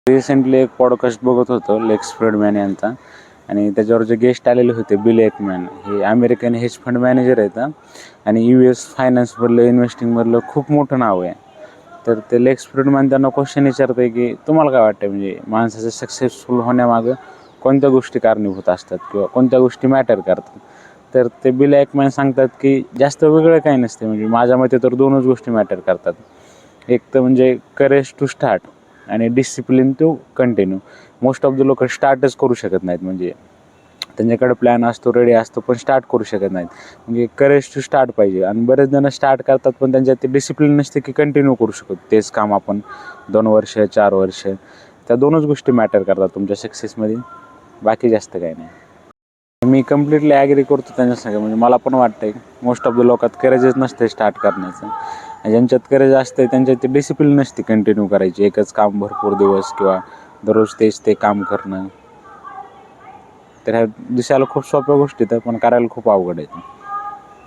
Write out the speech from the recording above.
Recently एक podcast बघत होतो लेक्स फ्रीडमॅन यांचा, आणि त्याच्यावर जे गेस्ट आलेले होते बिल एकमॅन, हे अमेरिकन हेज फंड मॅनेजर आहेत आणि US फायनान्समधलं इन्व्हेस्टिंगमधलं खूप मोठं नाव आहे. तर ते लेक्स फ्रीडमॅन त्यांना क्वेश्चन विचारतं आहे की तुम्हाला काय वाटतं, म्हणजे माणसाचं सक्सेसफुल होण्यामागं कोणत्या गोष्टी कारणीभूत असतात किंवा कोणत्या गोष्टी मॅटर करतात. तर ते बिल एकमॅन सांगतात की जास्त वेगळं काही नसते, म्हणजे माझ्या मते तर 2च गोष्टी मॅटर करतात. एक तर म्हणजे करेज टू स्टार्ट आणि discipline to continue. Most of the लोक स्टार्टच करू शकत नाहीत, म्हणजे त्यांच्याकडे प्लॅन असतो, रेडी असतो, पण स्टार्ट करू शकत नाहीत. म्हणजे करेज टू स्टार्ट पाहिजे. आणि बरेच जण स्टार्ट करतात पण त्यांच्यात ते डिसिप्लिन नसते की कंटिन्यू करू शकतो तेच काम आपण 2 वर्ष 4 वर्ष. त्या 2च गोष्टी मॅटर करतात तुमच्या सक्सेसमध्ये, बाकी जास्त काही नाही. मी कम्प्लिटली ॲग्री करतो त्यांच्या सगळं. म्हणजे मला पण वाटतं मोस्ट ऑफ द लोकात करेजच नसते स्टार्ट करण्याचं. ज्यांच्यात करेज असते त्यांच्यात ते डिसिप्लिन नसते कंटिन्यू करायची एकच काम भरपूर दिवस किंवा दररोज तेच ते काम करणं. तर ह्या दिसायला खूप सोप्या गोष्टी आहेत पण करायला खूप अवघड आहेत.